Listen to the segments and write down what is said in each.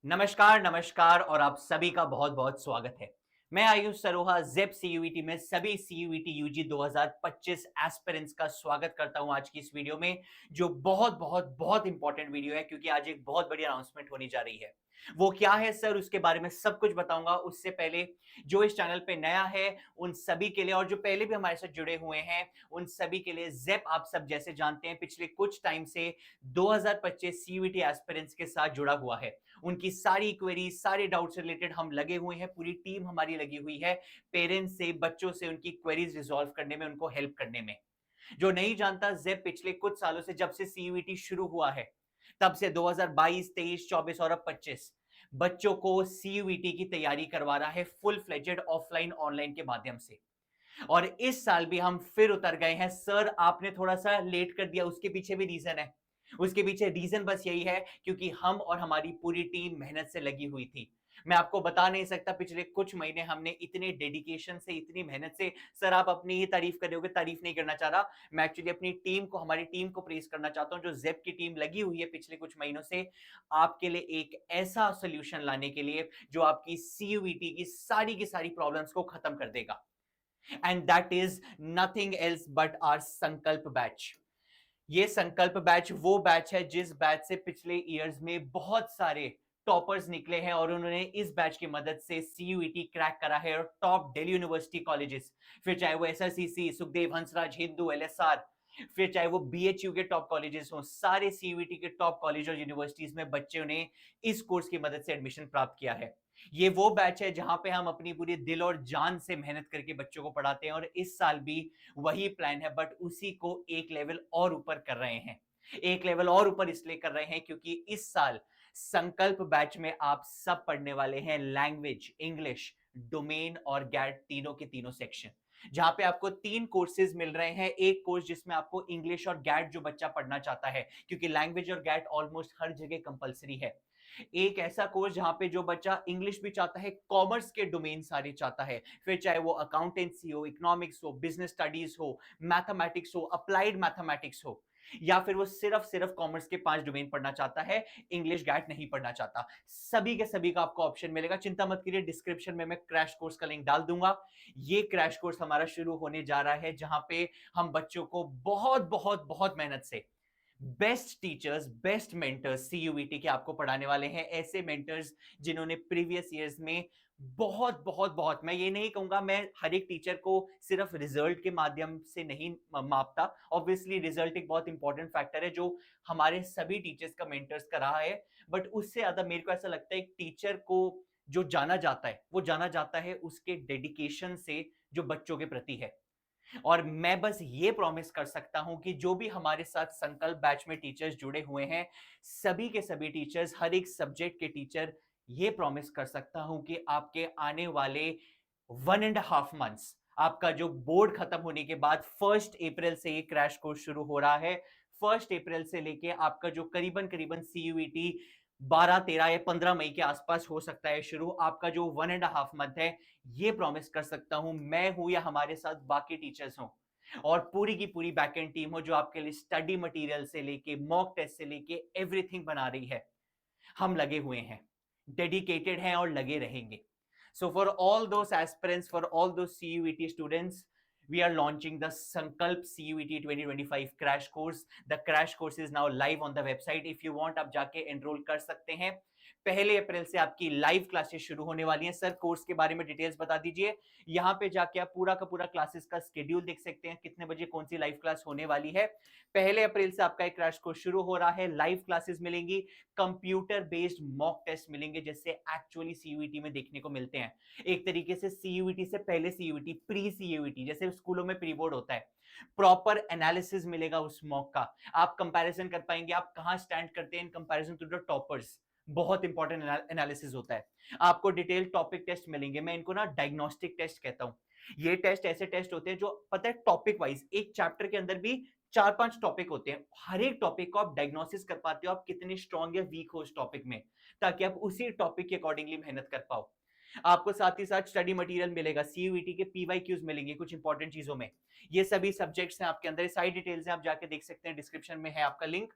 नमस्कार, नमस्कार और आप सभी का बहुत-बहुत स्वागत है। मैं आयुष सरोहा ज़ेप सीयूईटी में सभी सीयूईटी यूजी 2025 एस्पिरेंट्स का स्वागत करता हूं आज की इस वीडियो में, जो बहुत इंपॉर्टेंट वीडियो है क्योंकि आज एक बहुत बड़ी अनाउंसमेंट होने जा रही है। वो क्या है सर, उसके बारे में सब कुछ बताऊंगा। उससे पहले जो इस चैनल पे नया है उन सभी के लिए और जो पहले भी हमारे साथ जुड़े हुए हैं उन सभी के लिए, ज़ेप आप सब जैसे जानते हैं पिछले कुछ टाइम से 2025 सीयूईटी एस्पिरेंट्स के साथ जुड़ा हुआ है। उनकी सारी क्वेरीज, सारे डाउट से रिलेटेड हम लगे हुए हैं, पूरी टीम हमारी लगी हुई है पेरेंट्स से, बच्चों से उनकी क्वेरीज रिजॉल्व करने में, उनको हेल्प करने में। जो नहीं जानता, जेप पिछले कुछ सालों से, जब से सीयूईटी शुरू हुआ है तब से 2022, 23, 24 और अब 25 बच्चों को सीयूईटी की तैयारी करवा रहा है फुल फ्लेजेड ऑफलाइन ऑनलाइन के माध्यम से। और इस साल भी हम फिर उतर गए हैं। सर आपने थोड़ा सा लेट कर दिया, उसके पीछे भी रीजन है। उसके पीछे रीजन बस यही है क्योंकि हम और हमारी पूरी टीम मेहनत से लगी हुई थी। मैं आपको बता नहीं सकता पिछले कुछ महीने हमने इतने डेडिकेशन से, इतनी मेहनत से, सर आप अपनी ही तारीफ कर रहे होगे, तारीफ नहीं करना चाह रहा। मैं एक्चुअली अपनी टीम को, हमारी टीम को प्रेज करना चाहता हूं, जो जेप की टीम लगी हुई है पिछले कुछ महीनों से आपके लिए एक ऐसा सोल्यूशन लाने के लिए जो आपकी सीयूईटी की सारी प्रॉब्लम्स को खत्म कर देगा। And that is nothing else but our Sankalp batch. ये संकल्प बैच वो बैच है जिस बैच से पिछले ईयर्स में बहुत सारे टॉपर्स निकले हैं और उन्होंने इस बैच की मदद से सीयूईटी क्रैक करा है और टॉप दिल्ली यूनिवर्सिटी कॉलेजेस, फिर चाहे वो एसआरसीसी, सुखदेव हंसराज हिंदू, एलएसआर, फिर चाहे वो बीएचयू के टॉप कॉलेजेस हों, सारे सीयूईटी के टॉप कॉलेज और यूनिवर्सिटीज में बच्चों ने इस कोर्स की मदद से एडमिशन प्राप्त किया है। ये वो बैच है जहां पे हम अपनी पूरी दिल और जान से मेहनत करके बच्चों को पढ़ाते हैं और इस साल भी वही प्लान है, बट उसी को एक लेवल और ऊपर कर रहे हैं। एक लेवल और ऊपर इसलिए कर रहे हैं क्योंकि इस साल संकल्प बैच में आप सब पढ़ने वाले हैं लैंग्वेज, इंग्लिश, डोमेन और गैट, तीनों के तीनों सेक्शन, जहां पे आपको 3 कोर्सेज मिल रहे हैं। एक कोर्स जिसमें आपको इंग्लिश और गैट जो बच्चा पढ़ना चाहता है, क्योंकि लैंग्वेज और गैट ऑलमोस्ट हर जगह कंपलसरी है। एक ऐसा कोर्स जहां पे जो बच्चा इंग्लिश भी चाहता है, कॉमर्स के डोमेन सारे चाहता है, फिर चाहे वो अकाउंटेंसी हो, इकोनॉमिक्स हो, बिजनेस स्टडीज हो, मैथमेटिक्स हो, अप्लाइड मैथमेटिक्स हो, या फिर वो सिर्फ सिर्फ कॉमर्स के 5 डोमेन पढ़ना चाहता है, इंग्लिश गैट नहीं पढ़ना चाहता, सभी के सभी का आपको ऑप्शन मिलेगा। चिंता मत करिए, डिस्क्रिप्शन में मैं क्रैश कोर्स का लिंक डाल दूंगा। ये क्रैश कोर्स हमारा शुरू होने जा रहा है जहां पे हम बच्चों को बहुत मेहनत से best teachers, best mentors CUET के आपको पढ़ाने वाले हैं। ऐसे मेंटर्स जिन्होंने प्रीवियस ईयर्स में बहुत, मैं ये नहीं कहूंगा, मैं हर एक टीचर को सिर्फ रिजल्ट के माध्यम से नहीं मापता। ऑब्वियसली रिजल्ट एक बहुत इंपॉर्टेंट फैक्टर है जो हमारे सभी टीचर्स का, मेंटर्स का रहा है, बट उससे ज्यादा मेरे को ऐसा लगता है एक टीचर को जो जाना जाता है वो जाना जाता है उसके डेडिकेशन से जो बच्चों के प्रति है। और मैं बस ये प्रॉमिस कर सकता हूं कि जो भी हमारे साथ संकल्प बैच में टीचर्स जुड़े हुए हैं, सभी के सभी टीचर्स, हर एक सब्जेक्ट के टीचर, ये प्रॉमिस कर सकता हूं कि आपके आने वाले 1.5 मंथ्स, आपका जो बोर्ड खत्म होने के बाद 1 अप्रैल से ये क्रैश कोर्स शुरू हो रहा है। 1 अप्रैल से लेके आपका जो करीबन करीबन सीयूईटी 12, 13 या 15 मई के आसपास हो सकता है शुरू, आपका जो 1.5 मंथ है, ये प्रॉमिस कर सकता हूं, मैं हूं या हमारे साथ बाकी टीचर्स हों और पूरी की पूरी बैकएंड टीम हो जो आपके लिए स्टडी मटेरियल से लेके मॉक टेस्ट से लेके एवरीथिंग बना रही है, हम लगे हुए हैं, डेडिकेटेड हैं और लगे रहेंगे। So for all those aspirants, for all those CUET students, we are launching the Sankalp CUET 2025 crash course. The crash course is now live on the website. If you want, आप जाके enroll कर सकते हैं। 1 अप्रैल से आपकी live classes शुरू होने वाली हैं। सर कोर्स के बारे में डिटेल्स बता दीजिए। यहाँ पे जाके आप पूरा का पूरा क्लासेस का स्केड्यूल देख सकते हैं, कितने बजे कौन सी लाइव क्लास होने वाली है। 1 अप्रैल से आपका एक क्रैश कोर्स शुरू हो रहा है, लाइव क्लासेस मिलेंगी, कंप्यूटर बेस्ड मॉक टेस्ट मिलेंगे जैसे एक्चुअली सीयूईटी में देखने को मिलते हैं। एक तरीके से सीयूईटी से पहले सीयूईटी, प्री सीयूईटी, जैसे स्कूलों में प्री बोर्ड होता है, प्रॉपर एनालिसिस मिलेगा उस मॉक का। आप कंपैरिजन कर पाएंगे आप कहां स्टैंड करते हैं in comparison to the toppers. बहुत इंपॉर्टेंट एनालिसिस होता है। आपको डिटेल टॉपिक टेस्ट मिलेंगे, मैं इनको ना डायग्नोस्टिक टेस्ट कहता हूं। ये टेस्ट ऐसे टेस्ट होते हैं जो पता है टॉपिक वाइज, एक चैप्टर के अंदर भी 4-5 टॉपिक होते हैं, हर एक टॉपिक को आप डायग्नोसिस कर पाते हो आप कितने स्ट्रांग या वीक हो उस टॉपिक में, ताकि आप उसी टॉपिक के अकॉर्डिंगली मेहनत कर पाओ। आपको साथ ही साथ स्टडी मटेरियल मिलेगा, सीयूईटी के पीवाईक्यूज मिलेंगे कुछ इंपॉर्टेंट चीजों में। ये सभी सब्जेक्ट्स हैं आपके अंदर, सारी डिटेल्स हैं, आप जाके देख सकते हैं, डिस्क्रिप्शन में है आपका लिंक।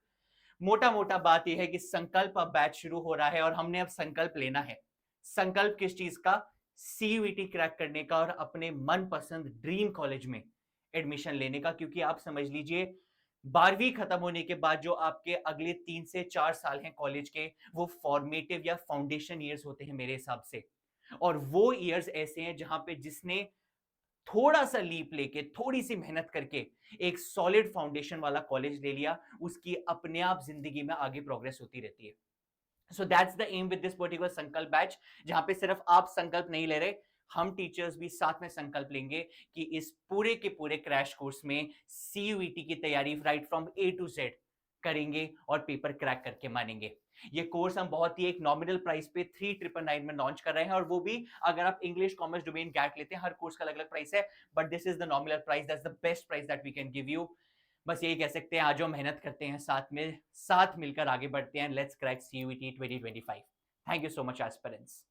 मोटा मोटा बात यह है कि संकल्प अब बैच शुरू हो रहा है और हमने अब संकल्प लेना है। संकल्प किस चीज का? सीयूईटी क्रैक करने का और अपने मनपसंद ड्रीम कॉलेज में एडमिशन लेने का। क्योंकि आप समझ लीजिए 12वीं खत्म होने के बाद जो आपके अगले 3 से 4 साल हैं कॉलेज के, वो फॉर्मेटिव या फाउंडेशन ईयर्स होते हैं मेरे हिसाब से। और वो ईयर्स ऐसे हैं जहां पे जिसने थोड़ा सा लीप लेके, थोड़ी सी मेहनत करके एक सॉलिड फाउंडेशन वाला कॉलेज ले लिया, उसकी अपने आप जिंदगी में आगे प्रोग्रेस होती रहती है। So that's the aim with this particular Sankalp batch, जहां पे सिर्फ आप संकल्प नहीं ले रहे, हम टीचर्स भी साथ में संकल्प लेंगे कि इस पूरे के पूरे क्रैश कोर्स में सीयूईटी की तैयारी right from A to Z करेंगे और पेपर क्रैक करके मानेंगे। ये कोर्स हम बहुत ही एक नॉमिनल प्राइस पे 3999 में लॉन्च कर रहे हैं, और वो भी अगर आप इंग्लिश कॉमर्स डोमेन गैट लेते हैं, हर कोर्स का अलग अलग प्राइस है, but this is the nominal price, that's the best price that we can give you. बस यही कह सकते हैं, आज हम मेहनत करते हैं साथ में, साथ मिलकर आगे बढ़ते हैं। Let's crack CUET 2025। Thank you so much aspirants.